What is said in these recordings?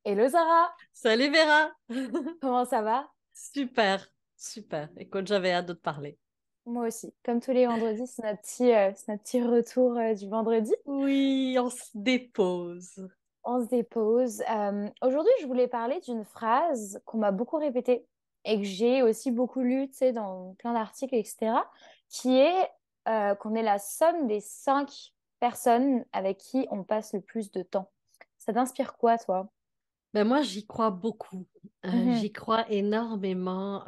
Hello Sarah, Salut Vera! comment ça va? Super, super. Écoute, j'avais hâte de te parler. Moi aussi. Comme tous les vendredis, c'est notre petit retour du vendredi. Oui, on se dépose. On se dépose. Aujourd'hui, je voulais parler d'une phrase qu'on m'a beaucoup répétée et que j'ai aussi beaucoup lue, tu sais, dans plein d'articles, etc., qui est qu'on est la somme des 5 personnes avec qui on passe le plus de temps. Ça t'inspire quoi, toi? Ben moi, j'y crois beaucoup. Mhm. J'y crois énormément.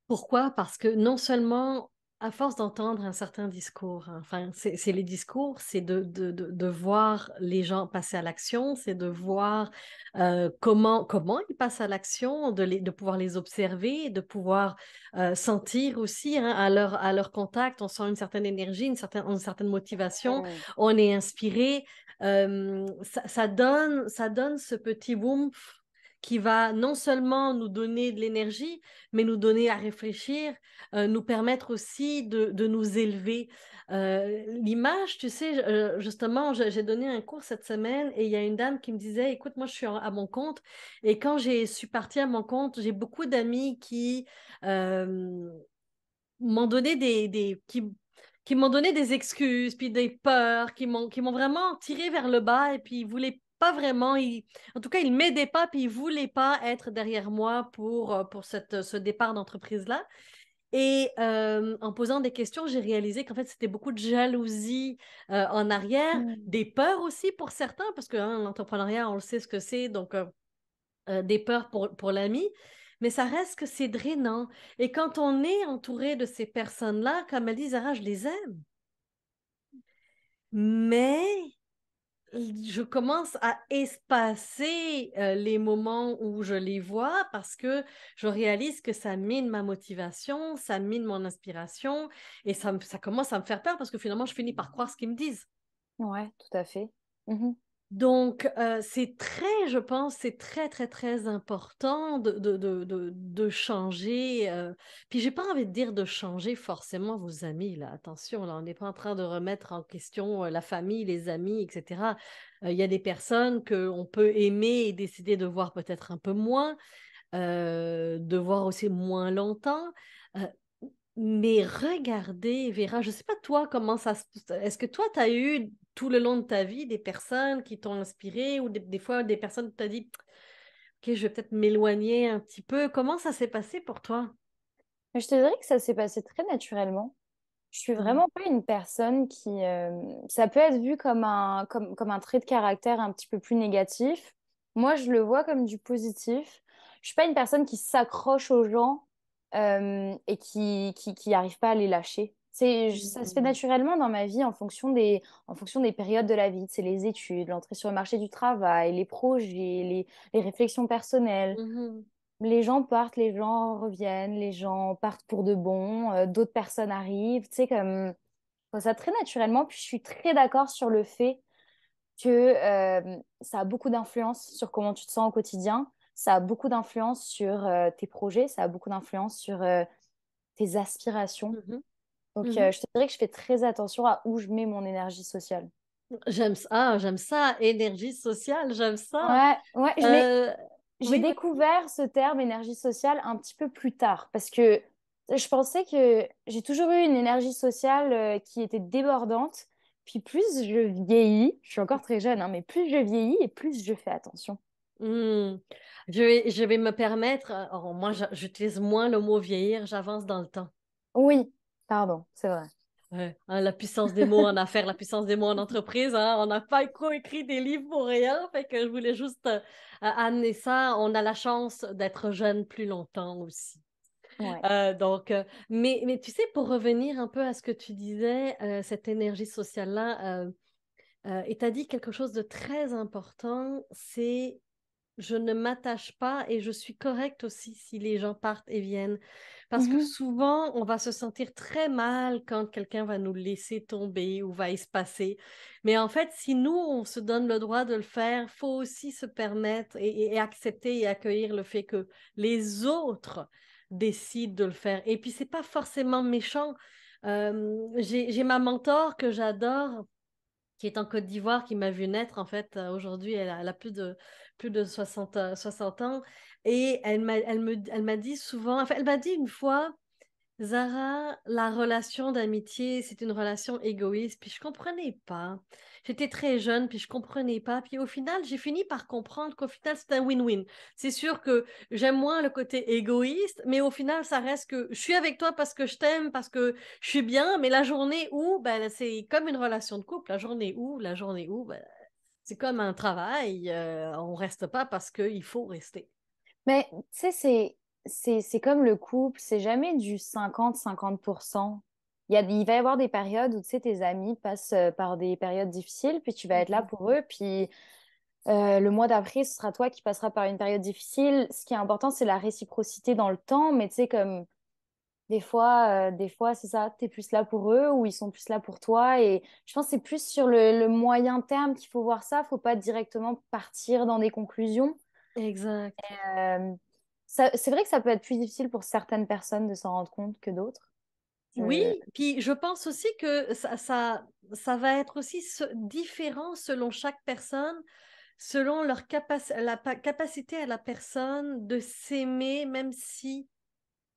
Pourquoi? Parce que non seulement, à force d'entendre un certain discours, hein, enfin, c'est les discours, c'est de voir les gens passer à l'action, c'est de voir comment ils passent à l'action, de pouvoir les observer, de pouvoir sentir aussi hein, à leur contact, on sent une certaine énergie, une certaine motivation, Mhm. on est inspiré. Ça donne ce petit boom qui va non seulement nous donner de l'énergie, mais nous donner à réfléchir, nous permettre aussi de nous élever. L'image, tu sais, justement, j'ai donné un cours cette semaine et il y a une dame qui me disait, écoute, moi, je suis à mon compte et quand j'ai suis partie à mon compte, j'ai beaucoup d'amis qui m'ont donné qui m'ont donné des excuses, puis des peurs, qui m'ont vraiment tiré vers le bas et puis ils voulaient pas vraiment, en tout cas, ils m'aidaient pas, puis ils voulaient pas être derrière moi pour ce départ d'entreprise-là. Et en posant des questions, j'ai réalisé qu'en fait, c'était beaucoup de jalousie en arrière, Mhm. des peurs aussi pour certains, parce que hein, l'entrepreneuriat, on le sait ce que c'est, donc des peurs pour l'ami, mais ça reste que c'est drainant. Et quand on est entouré de ces personnes-là, comme elle dit, Zara, je les aime. Mais je commence à espacer les moments où je les vois parce que je réalise que ça mine ma motivation, ça mine mon inspiration et ça commence à me faire peur parce que finalement, je finis par croire ce qu'ils me disent. Ouais, tout à fait. Mhm. Donc, c'est très, je pense, c'est très, très, très important de changer. Puis, j'ai pas envie de dire de changer forcément vos amis, là. Attention, là, on n'est pas en train de remettre en question la famille, les amis, etc. Il y a des personnes qu'on peut aimer et décider de voir peut-être un peu moins, de voir aussi moins longtemps. Euh, mais regardez, Vera, je sais pas toi comment ça se... Est-ce que toi, tu as eu tout le long de ta vie des personnes qui t'ont inspiré ou des fois des personnes qui t'ont dit, OK, je vais peut-être m'éloigner un petit peu. Comment ça s'est passé pour toi? Mais je te dirais que ça s'est passé très naturellement. Je suis Mm. vraiment pas une personne qui... ça peut être vu comme un trait de caractère un petit peu plus négatif. Moi, je le vois comme du positif. Je suis pas une personne qui s'accroche aux gens et qui arrive pas à les lâcher. Ça se fait Mm. naturellement dans ma vie en fonction des périodes de la vie. C'est les études, l'entrée sur le marché du travail, les projets, les réflexions personnelles. Mhm. Les gens partent, les gens reviennent, les gens partent pour de bon, d'autres personnes arrivent, tu sais, comme ça très naturellement. Puis je suis très d'accord sur le fait que ça a beaucoup d'influence sur comment tu te sens au quotidien, ça a beaucoup d'influence sur tes projets, ça a beaucoup d'influence sur tes aspirations. Mhm. Donc Mhm. je te dirais que je fais très attention à où je mets mon énergie sociale. J'aime ça, énergie sociale, j'aime ça. Ouais, ouais, Euh, j'ai oui, découvert ce terme énergie sociale un petit peu plus tard parce que je pensais que j'ai toujours eu une énergie sociale qui était débordante. Puis plus je vieillis, je suis encore très jeune, hein, mais plus je vieillis et plus je fais attention. hmm. Je vais me permettre, alors moi j'utilise moins le mot vieillir, j'avance dans le temps. Oui, pardon, c'est vrai. Ouais, hein, la puissance des mots en affaires, la puissance des mots en entreprise, hein, on n'a pas écrit des livres pour rien, fait que je voulais juste amener ça. On a la chance d'être jeune plus longtemps aussi. Ouais. Mais tu sais, pour revenir un peu à ce que tu disais, cette énergie sociale-là, et tu as dit quelque chose de très important, c'est je ne m'attache pas et je suis correcte aussi si les gens partent et viennent. Parce que Mhm. souvent, on va se sentir très mal quand quelqu'un va nous laisser tomber ou va espacer. Mais en fait, si nous, on se donne le droit de le faire, faut aussi se permettre et accepter et accueillir le fait que les autres décident de le faire. Et puis, c'est pas forcément méchant. J'ai ma mentor que j'adore qui est en Côte d'Ivoire, qui m'a vu naître, en fait. Aujourd'hui, elle a plus de 60 ans. Et elle m'a dit souvent, enfin, elle m'a dit une fois, Zara, la relation d'amitié, c'est une relation égoïste. Puis je comprenais pas. J'étais très jeune, puis je comprenais pas. Puis au final, j'ai fini par comprendre qu'au final, c'est un win-win. C'est sûr que j'aime moins le côté égoïste, mais au final, ça reste que je suis avec toi parce que je t'aime, parce que je suis bien. Mais la journée où, ben, c'est comme une relation de couple. La journée où, ben, c'est comme un travail. On reste pas parce qu'il faut rester. Mais tu sais, c'est comme le couple, c'est jamais du 50-50%. Il va y avoir des périodes où tu sais, tes amis passent par des périodes difficiles, puis tu vas être là Mhm. pour eux, puis le mois d'après, ce sera toi qui passeras par une période difficile. Ce qui est important, c'est la réciprocité dans le temps, mais tu sais, comme des fois, c'est ça, tu es plus là pour eux ou ils sont plus là pour toi. Et je pense que c'est plus sur le moyen terme qu'il faut voir ça. Faut pas directement partir dans des conclusions. Exact. Euh, c'est vrai que ça peut être plus difficile pour certaines personnes de s'en rendre compte que d'autres. Oui, Je... puis je pense aussi que ça va être aussi différent selon chaque personne, selon capacité à la personne de s'aimer, même si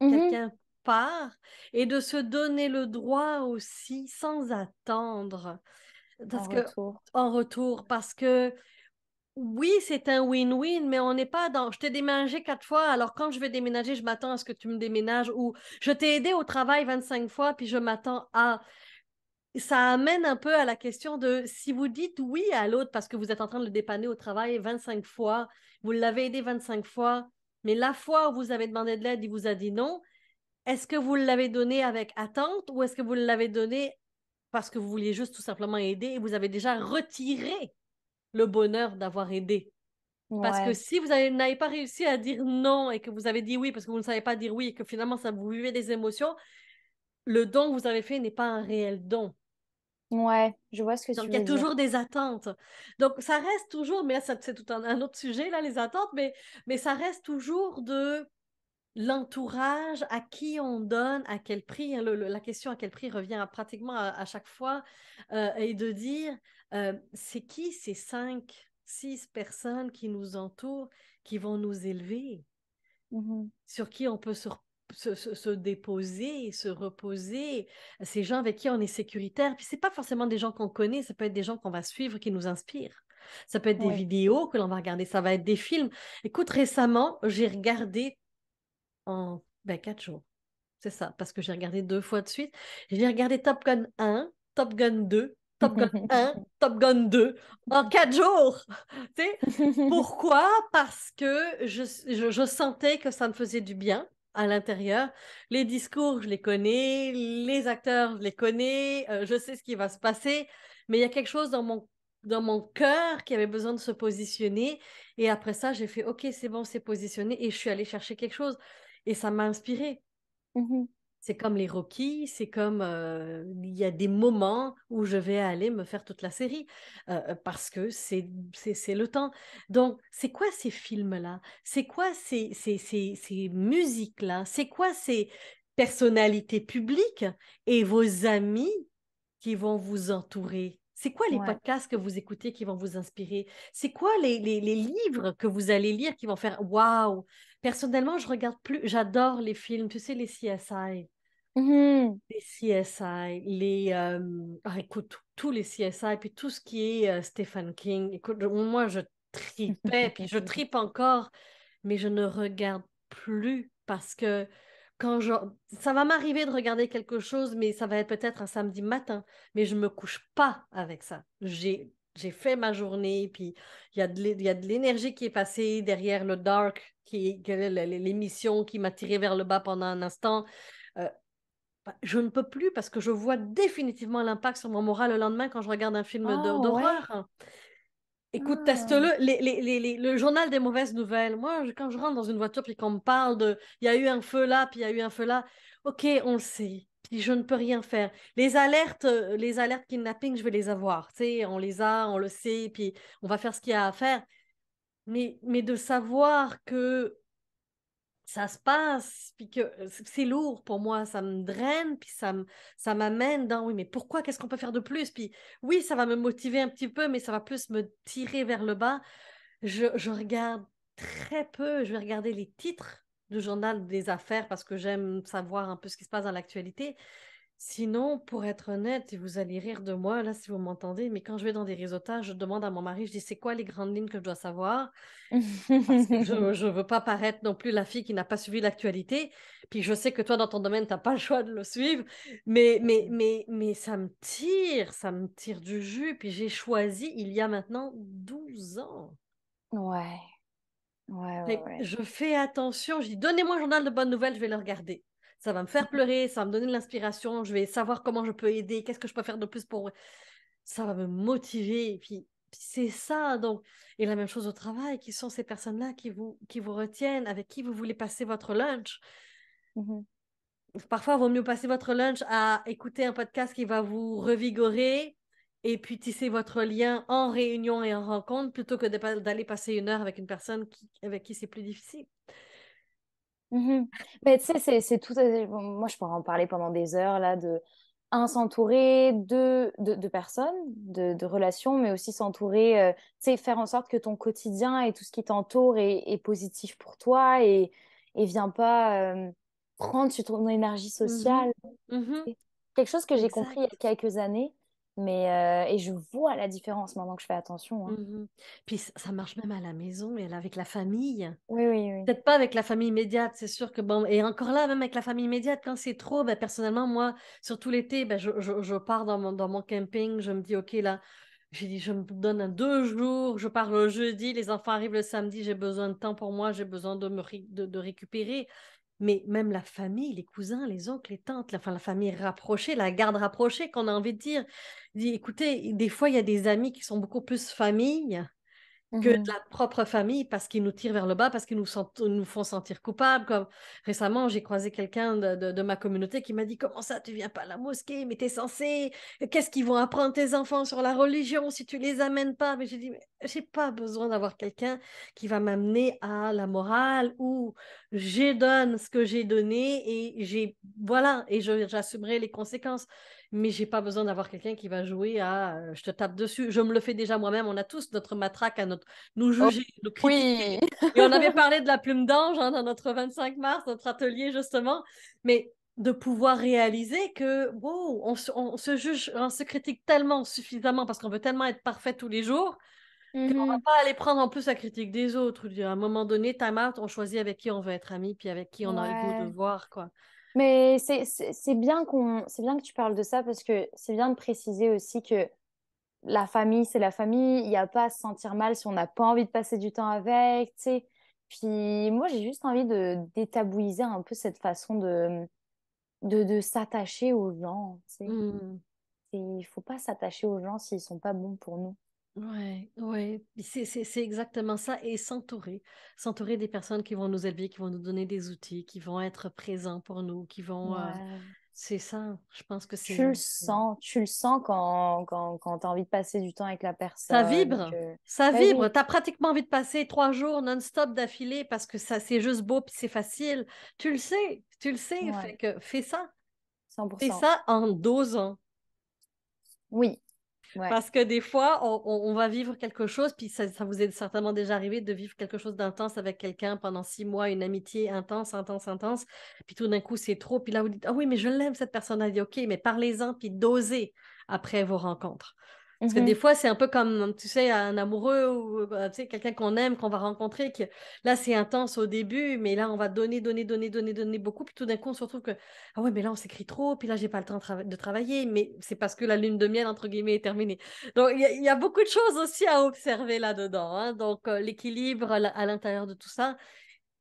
Mhm. quelqu'un part, et de se donner le droit aussi sans attendre. En Parce que, retour. en retour, parce que oui, c'est un win-win, mais on n'est pas dans. Je t'ai déménagé 4 fois, alors quand je vais déménager, je m'attends à ce que tu me déménages, ou je t'ai aidé au travail 25 fois, puis je m'attends à. Ça amène un peu à la question de si vous dites oui à l'autre parce que vous êtes en train de le dépanner au travail 25 fois, vous l'avez aidé 25 fois, mais la fois où vous avez demandé de l'aide, il vous a dit non, est-ce que vous l'avez donné avec attente ou est-ce que vous l'avez donné parce que vous vouliez juste tout simplement aider et vous avez déjà retiré le bonheur d'avoir aidé? Parce que Ouais. si n'avez pas réussi à dire non et que vous avez dit oui parce que vous ne savez pas dire oui et que finalement ça vous vivez des émotions, le don que vous avez fait n'est pas un réel don. Ouais, je vois ce que Donc, tu il y a veux dire. toujours des attentes. Donc, ça reste toujours, mais là, c'est tout un autre sujet, là, les attentes, mais ça reste toujours de l'entourage, à qui on donne, à quel prix. Hein, la question à quel prix revient pratiquement à chaque fois, et de dire, c'est qui ces 5, 6 personnes qui nous entourent, qui vont nous élever, Mhm. sur qui on peut se déposer, se reposer, ces gens avec qui on est sécuritaire. Puis c'est pas forcément des gens qu'on connaît, ça peut être des gens qu'on va suivre, qui nous inspirent. Ça peut être des Oui. vidéos que l'on va regarder, ça va être des films. Écoute, récemment, j'ai regardé en 4 jours. C'est ça, parce que j'ai regardé 2 fois de suite. J'ai regardé Top Gun 1, Top Gun 2, Top Gun 1, Top Gun 2 en 4 jours. Tu sais, pourquoi? Parce que je sentais que ça me faisait du bien à l'intérieur. Les discours, je les connais, les acteurs, je les connais, je sais ce qui va se passer, mais il y a quelque chose dans mon cœur qui avait besoin de se positionner. Et après ça, j'ai fait, OK, c'est bon, c'est positionné, et je suis allée chercher quelque chose. Et ça m'a inspirée. Mhm. C'est comme les Rocky, c'est comme il y a des moments où je vais aller me faire toute la série parce que c'est le temps. Donc, c'est quoi ces films-là? C'est quoi ces musiques-là? C'est quoi ces personnalités publiques et vos amis qui vont vous entourer? C'est quoi les Ouais. podcasts que vous écoutez qui vont vous inspirer? C'est quoi les livres que vous allez lire qui vont faire Waouh! Personnellement, je regarde plus, j'adore les films, tu sais, les CSI. Mhm. Les CSI, écoute, tous les CSI, puis tout ce qui est Stephen King. Écoute, moi, je tripais, puis je tripe encore, mais je ne regarde plus parce que quand je... Ça va m'arriver de regarder quelque chose, mais ça va être peut-être un samedi matin, mais je me couche pas avec ça. J'ai fait ma journée, puis il y a de l'énergie qui est passée derrière le dark, l'émission qui m'a tiré vers le bas pendant un instant. Euh, je ne peux plus parce que je vois définitivement l'impact sur mon moral le lendemain quand je regarde un film Oh, ouais. d'horreur. Écoute, Ah. teste-le, le journal des mauvaises nouvelles. Moi, quand je rentre dans une voiture et qu'on me parle de il y a eu un feu là, puis il y a eu un feu là, ok, on le sait. Puis je ne peux rien faire. Les alertes kidnapping, je vais les avoir. Tu sais, on les a, on le sait, puis on va faire ce qu'il y a à faire. Mais de savoir que ça se passe, puis que c'est lourd pour moi, ça me draine, puis ça m'amène dans, oui, mais pourquoi, qu'est-ce qu'on peut faire de plus? Puis oui, ça va me motiver un petit peu, mais ça va plus me tirer vers le bas. Je regarde très peu, je vais regarder les titres du journal des affaires parce que j'aime savoir un peu ce qui se passe dans l'actualité. Sinon, pour être honnête, et vous allez rire de moi là si vous m'entendez, mais quand je vais dans des réseautages, je demande à mon mari, je dis c'est quoi les grandes lignes que je dois savoir? Parce que je ne veux pas paraître non plus la fille qui n'a pas suivi l'actualité. Puis je sais que toi, dans ton domaine, tu n'as pas le choix de le suivre. Mais ça me tire du jus. Puis j'ai choisi il y a maintenant 12 ans. Ouais, ouais, ouais, Fait que ouais. je fais attention. Je dis, donnez-moi un journal de bonnes nouvelles, je vais le regarder. Ça va me faire pleurer, ça va me donner de l'inspiration. Je vais savoir comment je peux aider, qu'est-ce que je peux faire de plus pour... Ça va me motiver. Et puis c'est ça, donc. Et la même chose au travail, qui sont ces personnes-là qui vous retiennent, avec qui vous voulez passer votre lunch. Mhm. Parfois, il vaut mieux passer votre lunch à écouter un podcast qui va vous revigorer et puis tisser votre lien en réunion et en rencontre plutôt que d'aller passer une heure avec une personne avec qui c'est plus difficile. Mhm. Mais tu sais, c'est tout. Bon, moi, je pourrais en parler pendant des heures, là, de un, s'entourer, de personnes, de relations, mais aussi s'entourer, tu sais, faire en sorte que ton quotidien et tout ce qui t'entoure est positif pour toi et vient pas prendre sur ton énergie Mhm. sociale. Mhm. C'est quelque chose que j'ai compris il y Exact. a quelques années, et je vois la différence maintenant que je fais attention, hein. Mhm. Puis ça marche même à la maison et avec la famille. Oui, oui, oui. Peut-être pas avec la famille immédiate, c'est sûr que bon, et encore là, même avec la famille immédiate, quand c'est trop, ben, personnellement, moi, surtout l'été, ben, je pars dans mon camping, je me dis, OK, là, j'ai dit, je me donne un 2 jours, je pars le jeudi, les enfants arrivent le samedi, j'ai besoin de temps pour moi, j'ai besoin de récupérer. Mais même la famille, les cousins, les oncles, les tantes, enfin la famille rapprochée, la garde rapprochée, qu'on a envie de dire. Dit, écoutez, des fois, il y a des amis qui sont beaucoup plus famille que de Mhm. la propre famille parce qu'ils nous tirent vers le bas, parce qu'ils nous font sentir coupables. Comme récemment, j'ai croisé quelqu'un de ma communauté qui m'a dit, comment ça, tu viens pas à la mosquée, mais t'es censé, qu'est-ce qu'ils vont apprendre tes enfants sur la religion si tu les amènes pas? Mais j'ai dit, mais j'ai pas besoin d'avoir quelqu'un qui va m'amener à la morale où je donne ce que j'ai donné et voilà, et j'assumerai les conséquences. Mais j'ai pas besoin d'avoir quelqu'un qui va jouer à je te tape dessus. Je me le fais déjà moi-même. On a tous notre matraque à nous Oh, juger, nous critiquer. oui. Et on avait parlé de la plume d'ange hein, dans notre 25 mars, notre atelier justement. Mais de pouvoir réaliser que wow, on se juge, on se critique tellement suffisamment parce qu'on veut tellement être parfait tous les jours qu'on va Mhm. pas aller prendre en plus la critique des autres. À un moment donné, time out, on choisit avec qui on veut être ami, puis avec qui on a le goût de Ouais. voir, quoi. Mais c'est bien c'est bien que tu parles de ça parce que c'est bien de préciser aussi que la famille, c'est la famille. Il n'y a pas à se sentir mal si on n'a pas envie de passer du temps avec, tu sais. Puis moi, j'ai juste envie de détabouiser un peu cette façon de s'attacher aux gens, tu sais. Hmm. Il faut pas s'attacher aux gens s'ils sont pas bons pour nous. Ouais, ouais, c'est exactement ça. Et s'entourer des personnes qui vont nous élever, qui vont nous donner des outils, qui vont être présents pour nous, qui vont. Ouais. C'est ça. Je pense que Tu le sens quand tu as envie de passer du temps avec la ça personne. vibre. Ça Bah vibre. oui, T'as pratiquement envie de passer 3 jours non-stop d'affilée parce que ça, c'est juste beau puis c'est facile. Tu le sais. ouais, Fait que fais ça. Fais 100%. ça en dosant. Oui, ouais. Parce que des fois, on va vivre quelque chose, puis ça vous est certainement déjà arrivé de vivre quelque chose d'intense avec quelqu'un pendant 6 mois, une amitié intense, intense, intense, puis tout d'un coup, c'est trop, puis là, vous dites, ah oui, mais je l'aime, cette personne a dit, ok, mais parlez-en, puis dosez après vos rencontres. Parce que des Mhm. fois, c'est un peu comme, tu sais, un amoureux ou tu sais, quelqu'un qu'on aime, qu'on va rencontrer, que là, c'est intense au début, mais là, on va donner, donner, donner, donner, donner beaucoup, puis tout d'un coup, on se retrouve que, ah ouais, mais là, on s'écrit trop, puis là, j'ai pas le temps de travailler, mais c'est parce que la lune de miel, entre guillemets, est terminée. Donc, il y a beaucoup de choses aussi à observer là-dedans, hein. Donc, l'équilibre à l'intérieur de tout ça,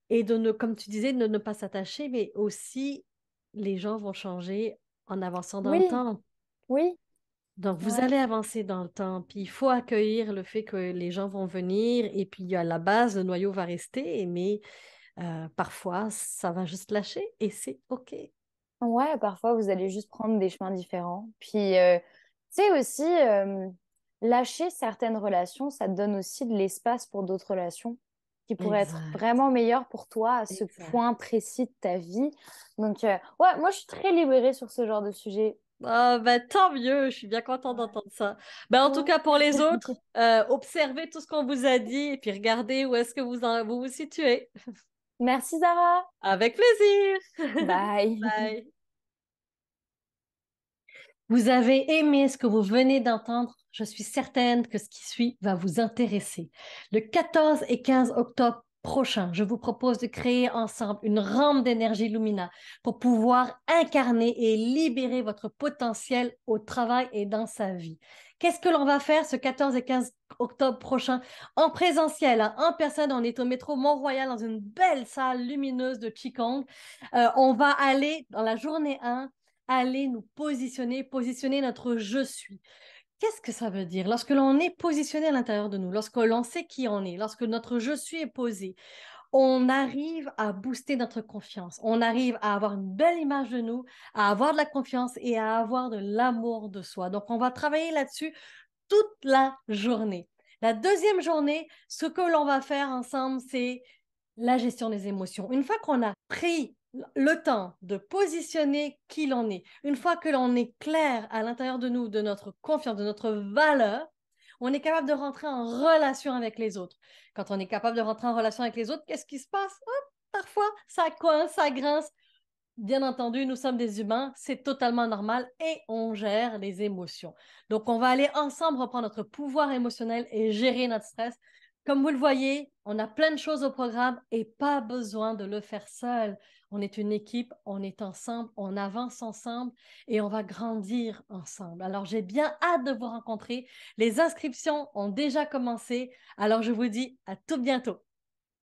et comme tu disais, de ne pas s'attacher, mais aussi, les gens vont changer en avançant dans le Oui, temps. oui, Donc, vous ouais. allez avancer dans le temps, puis il faut accueillir le fait que les gens vont venir, et puis à la base, le noyau va rester, mais parfois, ça va juste lâcher, et c'est OK. Ouais, parfois, vous allez juste prendre des chemins différents. Puis, tu sais aussi, lâcher certaines relations, ça te donne aussi de l'espace pour d'autres relations. qui pourrait être Exact, vraiment meilleur pour toi à ce exact. point précis de ta vie. Donc, ouais, moi, je suis très libérée sur ce genre de sujet. Ah, ben, tant mieux, je suis bien contente Ouais. d'entendre ça. Ben, en tout Ouais. cas, pour les autres, observez tout ce qu'on vous a dit et puis regardez où est-ce que vous vous situez. Merci, Zara. Avec plaisir. Bye. Bye. Vous avez aimé ce que vous venez d'entendre? Je suis certaine que ce qui suit va vous intéresser. Le 14 et 15 octobre prochain, je vous propose de créer ensemble une rampe d'énergie Lumina pour pouvoir incarner et libérer votre potentiel au travail et dans sa vie. Qu'est-ce que l'on va faire ce 14 et 15 octobre prochain en présentiel, hein, en personne? On est au métro Mont-Royal dans une belle salle lumineuse de Qigong. On va aller dans la journée 1 aller nous positionner notre je suis. Qu'est-ce que ça veut dire? Lorsque l'on est positionné à l'intérieur de nous, lorsque l'on sait qui on est, lorsque notre je suis est posé, on arrive à booster notre confiance. On arrive à avoir une belle image de nous, à avoir de la confiance et à avoir de l'amour de soi. Donc, on va travailler là-dessus toute la journée. La deuxième journée, ce que l'on va faire ensemble, c'est la gestion des émotions. Une fois qu'on a pris le temps de positionner qui l'on est, une fois que l'on est clair à l'intérieur de nous, de notre confiance, de notre valeur, on est capable de rentrer en relation avec les autres. Quand on est capable de rentrer en relation avec les autres, qu'est-ce qui se passe? Hop, parfois, ça coince, ça grince. Bien entendu, nous sommes des humains, c'est totalement normal et on gère les émotions. Donc, on va aller ensemble reprendre notre pouvoir émotionnel et gérer notre stress. Comme vous le voyez, on a plein de choses au programme et pas besoin de le faire seul. On est une équipe, on est ensemble, on avance ensemble et on va grandir ensemble. Alors, j'ai bien hâte de vous rencontrer. Les inscriptions ont déjà commencé. Alors, je vous dis à tout bientôt.